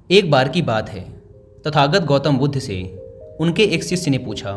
एक बार की बात है, तथागत गौतम बुद्ध से उनके एक शिष्य ने पूछा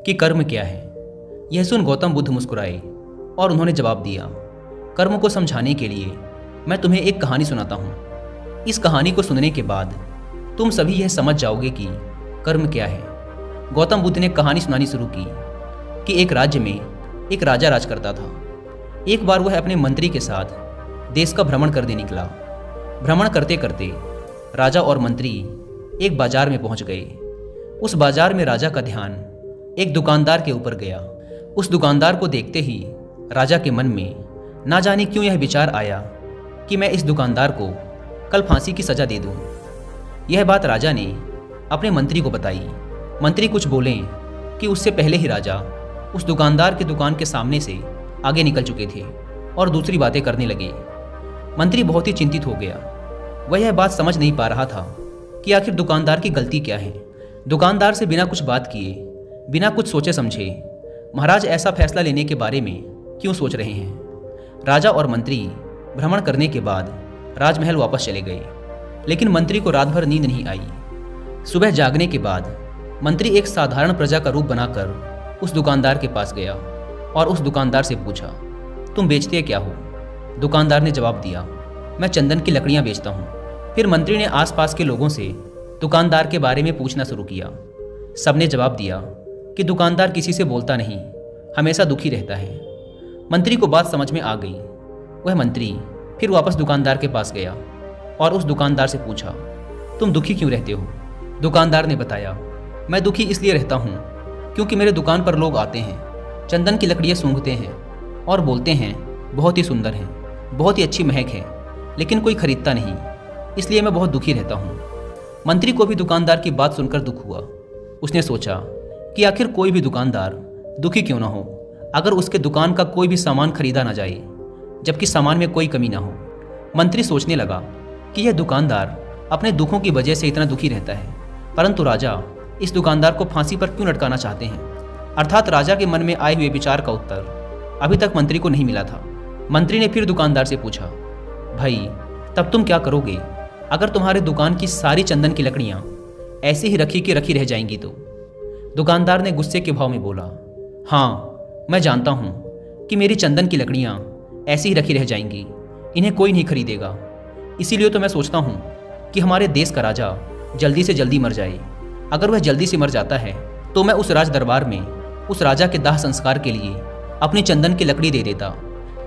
कि कर्म क्या है। यह सुन गौतम बुद्ध मुस्कुराए और उन्होंने जवाब दिया, कर्म को समझाने के लिए मैं तुम्हें एक कहानी सुनाता हूँ। इस कहानी को सुनने के बाद तुम सभी यह समझ जाओगे कि कर्म क्या है। गौतम बुद्ध ने कहानी सुनानी शुरू की कि एक राज्य में एक राजा राज करता था। एक बार वह अपने मंत्री के साथ देश का भ्रमण करने निकला। भ्रमण करते करते राजा और मंत्री एक बाजार में पहुंच गए। उस बाजार में राजा का ध्यान एक दुकानदार के ऊपर गया। उस दुकानदार को देखते ही राजा के मन में ना जाने क्यों यह विचार आया कि मैं इस दुकानदार को कल फांसी की सज़ा दे दूं। यह बात राजा ने अपने मंत्री को बताई। मंत्री कुछ बोले कि उससे पहले ही राजा उस दुकानदार के दुकान के सामने से आगे निकल चुके थे और दूसरी बातें करने लगे। मंत्री बहुत ही चिंतित हो गया। वह यह बात समझ नहीं पा रहा था कि आखिर दुकानदार की गलती क्या है। दुकानदार से बिना कुछ बात किए, बिना कुछ सोचे समझे महाराज ऐसा फैसला लेने के बारे में क्यों सोच रहे हैं। राजा और मंत्री भ्रमण करने के बाद राजमहल वापस चले गए, लेकिन मंत्री को रात भर नींद नहीं आई। सुबह जागने के बाद मंत्री एक साधारण प्रजा का रूप बनाकर उस दुकानदार के पास गया और उस दुकानदार से पूछा, तुम बेचते क्या हो? दुकानदार ने जवाब दिया, मैं चंदन की लकड़ियाँ बेचता हूँ। फिर मंत्री ने आसपास के लोगों से दुकानदार के बारे में पूछना शुरू किया। सबने जवाब दिया कि दुकानदार किसी से बोलता नहीं, हमेशा दुखी रहता है। मंत्री को बात समझ में आ गई। वह मंत्री फिर वापस दुकानदार के पास गया और उस दुकानदार से पूछा, तुम दुखी क्यों रहते हो? दुकानदार ने बताया, मैं दुखी इसलिए रहता हूँ क्योंकि मेरे दुकान पर लोग आते हैं, चंदन की लकड़ियाँ सूंघते हैं और बोलते हैं बहुत ही सुंदर हैं, बहुत ही अच्छी महक है, लेकिन कोई खरीदता नहीं, इसलिए मैं बहुत दुखी रहता हूँ। मंत्री को भी दुकानदार की बात सुनकर दुख हुआ। उसने सोचा कि आखिर कोई भी दुकानदार दुखी क्यों ना हो अगर उसके दुकान का कोई भी सामान खरीदा ना जाए, जबकि सामान में कोई कमी ना हो। मंत्री सोचने लगा कि यह दुकानदार अपने दुखों की वजह से इतना दुखी रहता है, परंतु राजा इस दुकानदार को फांसी पर क्यों लटकाना चाहते हैं। अर्थात राजा के मन में आए हुए विचार का उत्तर अभी तक मंत्री को नहीं मिला था। मंत्री ने फिर दुकानदार से पूछा, भाई तब तुम क्या करोगे अगर तुम्हारे दुकान की सारी चंदन की लकड़ियाँ ऐसे ही रखी की रखी रह जाएंगी तो? दुकानदार ने गुस्से के भाव में बोला, हाँ मैं जानता हूँ कि मेरी चंदन की लकड़ियाँ ऐसी ही रखी रह जाएंगी, इन्हें कोई नहीं खरीदेगा। इसीलिए तो मैं सोचता हूँ कि हमारे देश का राजा जल्दी से जल्दी मर जाए। अगर वह जल्दी से मर जाता है तो मैं उस राज दरबार में उस राजा के दाह संस्कार के लिए अपनी चंदन की लकड़ी दे देता,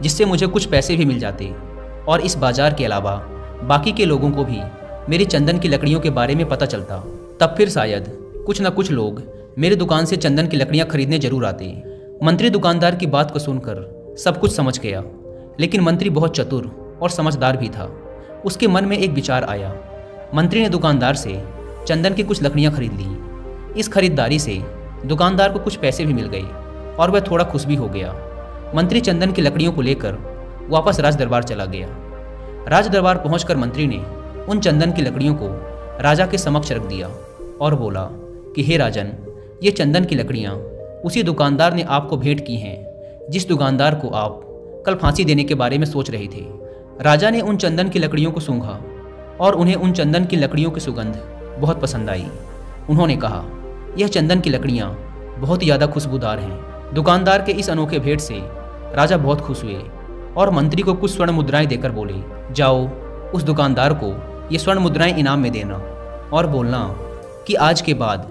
जिससे मुझे कुछ पैसे भी मिल जाते और इस बाजार के अलावा बाकी के लोगों को भी मेरी चंदन की लकड़ियों के बारे में पता चलता। तब फिर शायद कुछ न कुछ लोग मेरी दुकान से चंदन की लकड़ियाँ खरीदने जरूर आते। मंत्री दुकानदार की बात को सुनकर सब कुछ समझ गया, लेकिन मंत्री बहुत चतुर और समझदार भी था। उसके मन में एक विचार आया। मंत्री ने दुकानदार से चंदन की कुछ लकड़ियाँ खरीद ली। इस खरीदारी से दुकानदार को कुछ पैसे भी मिल गए और वह थोड़ा खुश भी हो गया। मंत्री चंदन की लकड़ियों को लेकर वापस राज दरबार चला गया। राज दरबार पहुंचकर मंत्री ने उन चंदन की लकड़ियों को राजा के समक्ष रख दिया और बोला कि हे राजन, ये चंदन की लकड़ियाँ उसी दुकानदार ने आपको भेंट की हैं जिस दुकानदार को आप कल फांसी देने के बारे में सोच रहे थे। राजा ने उन चंदन की लकड़ियों को सूंघा और उन्हें उन चंदन की लकड़ियों की सुगंध बहुत पसंद आई। उन्होंने कहा, यह चंदन की लकड़ियाँ बहुत ज़्यादा खुशबूदार हैं। दुकानदार के इस अनोखे भेंट से राजा बहुत खुश हुए और मंत्री को कुछ स्वर्ण मुद्राएं देकर बोले, जाओ उस दुकानदार को ये स्वर्ण मुद्राएं इनाम में देना और बोलना कि आज के बाद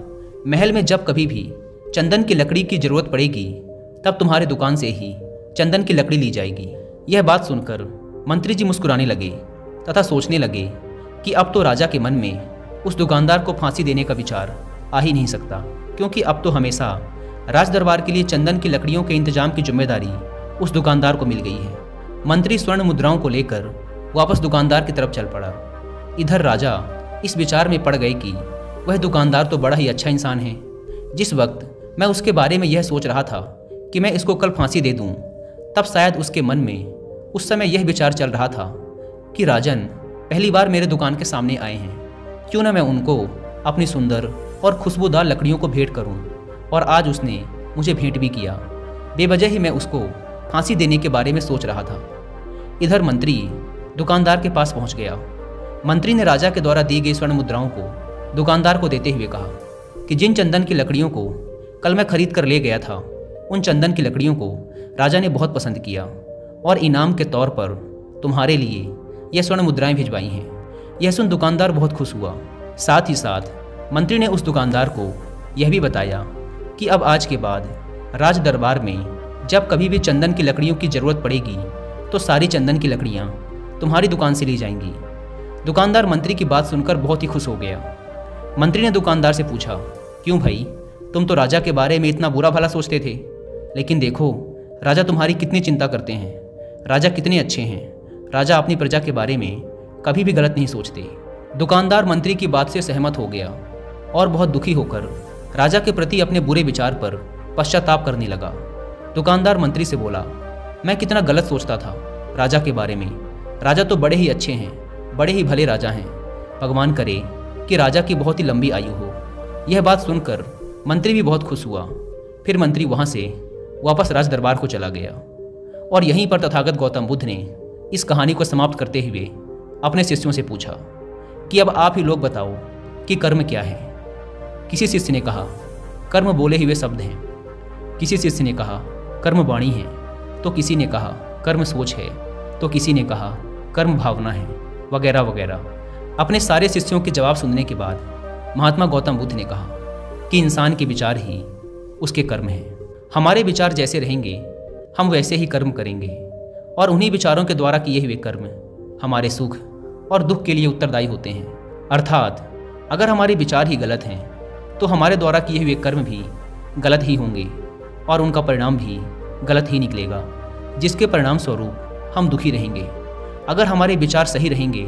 महल में जब कभी भी चंदन की लकड़ी की ज़रूरत पड़ेगी तब तुम्हारे दुकान से ही चंदन की लकड़ी ली जाएगी। यह बात सुनकर मंत्री जी मुस्कुराने लगे तथा सोचने लगे कि अब तो राजा के मन में उस दुकानदार को फांसी देने का विचार आ ही नहीं सकता, क्योंकि अब तो हमेशा राज दरबार के लिए चंदन की लकड़ियों के इंतजाम की जिम्मेदारी उस दुकानदार को मिल गई है। मंत्री स्वर्ण मुद्राओं को लेकर वापस दुकानदार की तरफ चल पड़ा। इधर राजा इस विचार में पड़ गए कि वह दुकानदार तो बड़ा ही अच्छा इंसान है। जिस वक्त मैं उसके बारे में यह सोच रहा था कि मैं इसको कल फांसी दे दूं, तब शायद उसके मन में उस समय यह विचार चल रहा था कि राजन पहली बार मेरे दुकान के सामने आए हैं, क्यों ना मैं उनको अपनी सुंदर और खुशबूदार लकड़ियों को भेंट करूं। और आज उसने मुझे भेंट भी किया। बेवजह ही मैं उसको फांसी देने के बारे में सोच रहा था। इधर मंत्री दुकानदार के पास पहुंच गया। मंत्री ने राजा के द्वारा दी गई स्वर्ण मुद्राओं को दुकानदार को देते हुए कहा कि जिन चंदन की लकड़ियों को कल मैं खरीद कर ले गया था, उन चंदन की लकड़ियों को राजा ने बहुत पसंद किया और इनाम के तौर पर तुम्हारे लिए यह स्वर्ण मुद्राएं भिजवाई हैं। यह सुन दुकानदार बहुत खुश हुआ। साथ ही साथ मंत्री ने उस दुकानदार को यह भी बताया कि अब आज के बाद राज दरबार में जब कभी भी चंदन की लकड़ियों की ज़रूरत पड़ेगी तो सारी चंदन की लकड़ियाँ तुम्हारी दुकान से ली जाएंगी। दुकानदार मंत्री की बात सुनकर बहुत ही खुश हो गया। मंत्री ने दुकानदार से पूछा, क्यों भाई, तुम तो राजा के बारे में इतना बुरा भला सोचते थे, लेकिन देखो राजा तुम्हारी कितनी चिंता करते हैं। राजा कितने अच्छे हैं। राजा अपनी प्रजा के बारे में कभी भी गलत नहीं सोचते। दुकानदार मंत्री की बात से सहमत हो गया और बहुत दुखी होकर राजा के प्रति अपने बुरे विचार पर पश्चाताप करने लगा। दुकानदार मंत्री से बोला, मैं कितना गलत सोचता था राजा के बारे में। राजा तो बड़े ही अच्छे हैं, बड़े ही भले राजा हैं। भगवान करे कि राजा की बहुत ही लंबी आयु हो। यह बात सुनकर मंत्री भी बहुत खुश हुआ। फिर मंत्री वहाँ से वापस राज दरबार को चला गया और यहीं पर तथागत गौतम बुद्ध ने इस कहानी को समाप्त करते हुए अपने शिष्यों से पूछा कि अब आप ही लोग बताओ कि कर्म क्या है। किसी शिष्य ने कहा, कर्म बोले हुए शब्द हैं। किसी शिष्य ने कहा, कर्म वाणी है। तो किसी ने कहा, कर्म सोच है। तो किसी ने कहा, कर्म भावना है, वगैरह वगैरह। अपने सारे शिष्यों के जवाब सुनने के बाद महात्मा गौतम बुद्ध ने कहा कि इंसान के विचार ही उसके कर्म हैं। हमारे विचार जैसे रहेंगे हम वैसे ही कर्म करेंगे और उन्हीं विचारों के द्वारा किए हुए कर्म हमारे सुख और दुख के लिए उत्तरदायी होते हैं। अर्थात अगर हमारे विचार ही गलत हैं तो हमारे द्वारा किए हुए कर्म भी गलत ही होंगे और उनका परिणाम भी गलत ही निकलेगा, जिसके परिणाम स्वरूप हम दुखी रहेंगे। अगर हमारे विचार सही रहेंगे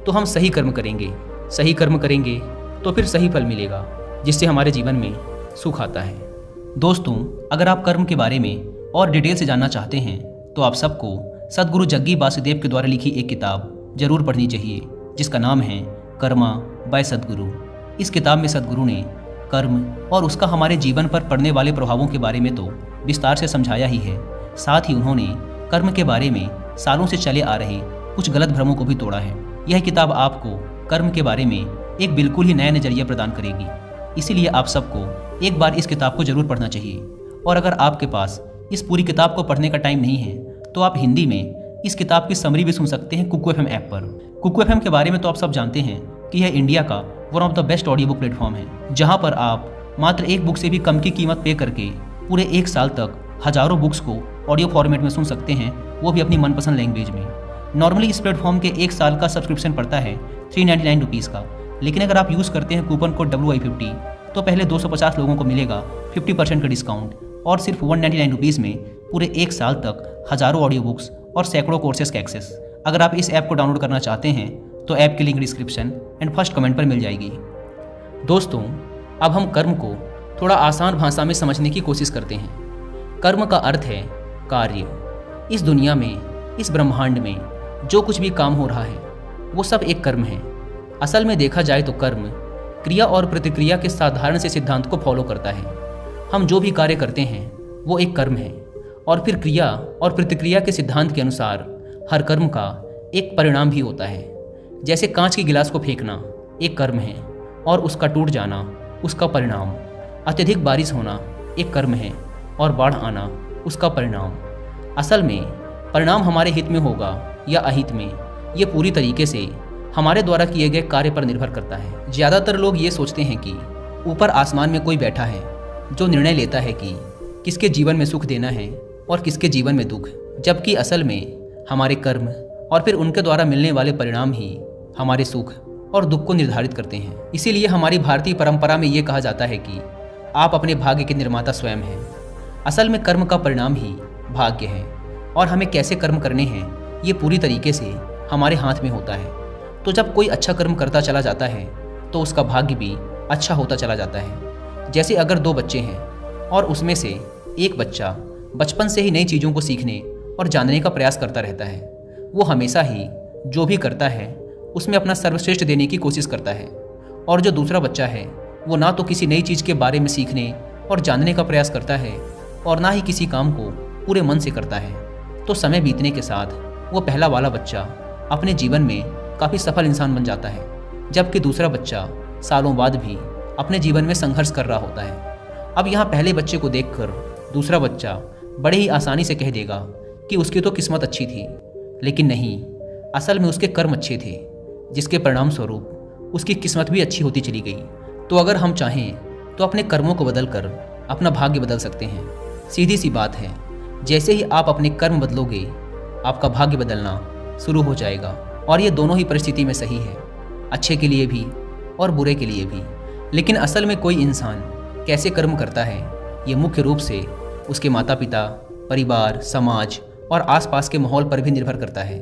तो हम सही कर्म करेंगे। सही कर्म करेंगे तो फिर सही फल मिलेगा, जिससे हमारे जीवन में सुख आता है। दोस्तों, अगर आप कर्म के बारे में और डिटेल से जानना चाहते हैं तो आप सबको सद्गुरु जग्गी वासुदेव के द्वारा लिखी एक किताब जरूर पढ़नी चाहिए, जिसका नाम है कर्मा बाय सद्गुरु। इस किताब में सद्गुरु ने कर्म और उसका हमारे जीवन पर पड़ने वाले प्रभावों के बारे में तो विस्तार से समझाया ही है, साथ ही उन्होंने कर्म के बारे में सालों से चले आ रहे कुछ गलत भ्रमों को भी तोड़ा है। यह किताब आपको कर्म के बारे में एक बिल्कुल ही नया नज़रिया प्रदान करेगी। इसीलिए आप सबको एक बार इस किताब को जरूर पढ़ना चाहिए। और अगर आपके पास इस पूरी किताब को पढ़ने का टाइम नहीं है तो आप हिंदी में इस किताब की समरी भी सुन सकते हैं कुकू एफएम ऐप पर। कुकू एफएम के बारे में तो आप सब जानते हैं कि यह इंडिया का one of the best audio book platform है, जहां पर आप मात्र एक बुक से भी कम की कीमत पे करके पूरे एक साल तक हजारों बुक्स को ऑडियो फॉर्मेट में सुन सकते हैं, वो भी अपनी मनपसंद लैंग्वेज में। नॉर्मली इस प्लेटफॉर्म के एक साल का सब्सक्रिप्शन पड़ता है 399 रुपीज़ का, लेकिन अगर आप यूज़ करते हैं कूपन कोड WI50 तो पहले 250 लोगों को मिलेगा 50% का डिस्काउंट और सिर्फ 199 रुपीज़ में पूरे एक साल तक हजारों ऑडियो बुक्स और सैकड़ों कोर्सेज का एक्सेस। अगर आप इस ऐप को डाउनलोड करना चाहते हैं तो ऐप की link description and first comment पर मिल जाएगी। दोस्तों, अब हम कर्म को थोड़ा आसान भाषा में समझने की कोशिश करते हैं। कर्म का अर्थ है कार्य। इस दुनिया में, इस ब्रह्मांड में जो कुछ भी काम हो रहा है वो सब एक कर्म है। असल में देखा जाए तो कर्म क्रिया और प्रतिक्रिया के साधारण से सिद्धांत को फॉलो करता है। हम जो भी कार्य करते हैं वो एक कर्म है और फिर क्रिया और प्रतिक्रिया के सिद्धांत के अनुसार हर कर्म का एक परिणाम भी होता है। जैसे कांच के गिलास को फेंकना एक कर्म है और उसका टूट जाना उसका परिणाम। अत्यधिक बारिश होना एक कर्म है और बाढ़ आना उसका परिणाम। असल में परिणाम हमारे हित में होगा या अहित में, ये पूरी तरीके से हमारे द्वारा किए गए कार्य पर निर्भर करता है। ज़्यादातर लोग ये सोचते हैं कि ऊपर आसमान में कोई बैठा है जो निर्णय लेता है कि किसके जीवन में सुख देना है और किसके जीवन में दुख, जबकि असल में हमारे कर्म और फिर उनके द्वारा मिलने वाले परिणाम ही हमारे सुख और दुख को निर्धारित करते हैं। इसीलिए हमारी भारतीय परंपरा में ये कहा जाता है कि आप अपने भाग्य के निर्माता स्वयं हैं। असल में कर्म का परिणाम ही भाग्य है और हमें कैसे कर्म करने हैं ये पूरी तरीके से हमारे हाथ में होता है। तो जब कोई अच्छा कर्म करता चला जाता है तो उसका भाग्य भी अच्छा होता चला जाता है। जैसे अगर दो बच्चे हैं और उसमें से एक बच्चा बचपन से ही नई चीज़ों को सीखने और जानने का प्रयास करता रहता है, वो हमेशा ही जो भी करता है उसमें अपना सर्वश्रेष्ठ देने की कोशिश करता है। और जो दूसरा बच्चा है वो ना तो किसी नई चीज़ के बारे में सीखने और जानने का प्रयास करता है और ना ही किसी काम को पूरे मन से करता है। तो समय बीतने के साथ वो पहला वाला बच्चा अपने जीवन में काफ़ी सफल इंसान बन जाता है, जबकि दूसरा बच्चा सालों बाद भी अपने जीवन में संघर्ष कर रहा होता है। अब यहाँ पहले बच्चे को देखकर दूसरा बच्चा बड़े ही आसानी से कह देगा कि उसकी तो किस्मत अच्छी थी, लेकिन नहीं, असल में उसके कर्म अच्छे थे, जिसके परिणाम स्वरूप उसकी किस्मत भी अच्छी होती चली गई। तो अगर हम चाहें तो अपने कर्मों को बदलकर अपना भाग्य बदल सकते हैं। सीधी सी बात है, जैसे ही आप अपने कर्म बदलोगे, आपका भाग्य बदलना शुरू हो जाएगा। और ये दोनों ही परिस्थिति में सही है, अच्छे के लिए भी और बुरे के लिए भी। लेकिन असल में कोई इंसान कैसे कर्म करता है, ये मुख्य रूप से उसके माता पिता, परिवार, समाज और आसपास के माहौल पर भी निर्भर करता है।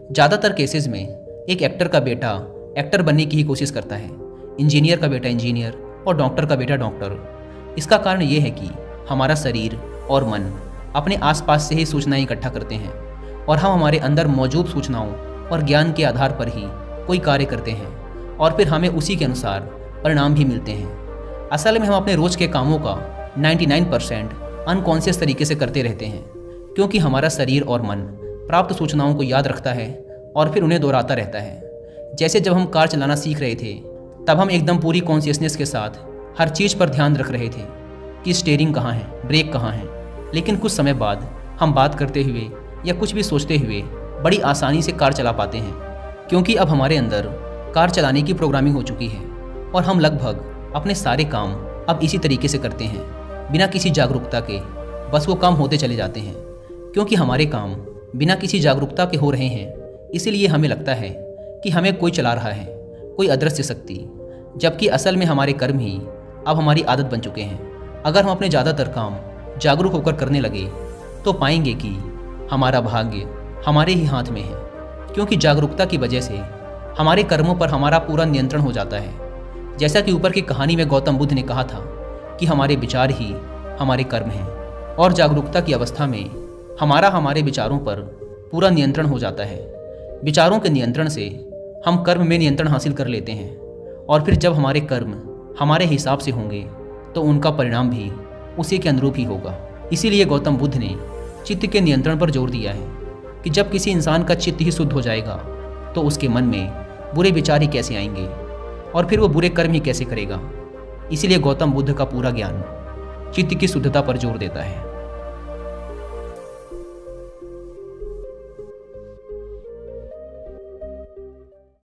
ज़्यादातर केसेस में एक एक्टर का बेटा एक्टर बनने की ही कोशिश करता है, इंजीनियर का बेटा इंजीनियर और डॉक्टर का बेटा डॉक्टर। इसका कारण ये है कि हमारा शरीर और मन अपने आसपास से ही सूचनाएं इकट्ठा करते हैं और हम हमारे अंदर मौजूद सूचनाओं और ज्ञान के आधार पर ही कोई कार्य करते हैं और फिर हमें उसी के अनुसार परिणाम भी मिलते हैं। असल में हम अपने रोज़ के कामों का 99% अनकॉन्शियस तरीके से करते रहते हैं, क्योंकि हमारा शरीर और मन प्राप्त सूचनाओं को याद रखता है और फिर उन्हें दोहराता रहता है। जैसे जब हम कार चलाना सीख रहे थे, तब हम एकदम पूरी कॉन्शियसनेस के साथ हर चीज़ पर ध्यान रख रहे थे कि स्टीयरिंग कहाँ है, ब्रेक कहाँ है। लेकिन कुछ समय बाद हम बात करते हुए या कुछ भी सोचते हुए बड़ी आसानी से कार चला पाते हैं, क्योंकि अब हमारे अंदर कार चलाने की प्रोग्रामिंग हो चुकी है और हम लगभग अपने सारे काम अब इसी तरीके से करते हैं, बिना किसी जागरूकता के। बस वो काम होते चले जाते हैं, क्योंकि हमारे काम बिना किसी जागरूकता के हो रहे हैं। इसीलिए हमें लगता है कि हमें कोई चला रहा है, कोई अदृश्य शक्ति, जबकि असल में हमारे कर्म ही अब हमारी आदत बन चुके हैं। अगर हम अपने ज़्यादातर काम जागरूक होकर करने लगे तो पाएंगे कि हमारा भाग्य हमारे ही हाथ में है, क्योंकि जागरूकता की वजह से हमारे कर्मों पर हमारा पूरा नियंत्रण हो जाता है। जैसा कि ऊपर की कहानी में गौतम बुद्ध ने कहा था कि हमारे विचार ही हमारे कर्म हैं, और जागरूकता की अवस्था में हमारे विचारों पर पूरा नियंत्रण हो जाता है। विचारों के नियंत्रण से हम कर्म में नियंत्रण हासिल कर लेते हैं, और फिर जब हमारे कर्म हमारे हिसाब से होंगे तो उनका परिणाम भी उसी के अनुरूप ही होगा। इसीलिए गौतम बुद्ध ने चित्त के नियंत्रण पर जोर दिया है कि जब किसी इंसान का चित्त ही शुद्ध हो जाएगा तो उसके मन में बुरे विचार ही कैसे आएंगे और फिर वो बुरे कर्म ही कैसे करेगा। इसीलिए गौतम बुद्ध का पूरा ज्ञान चित्त की शुद्धता पर जोर देता है।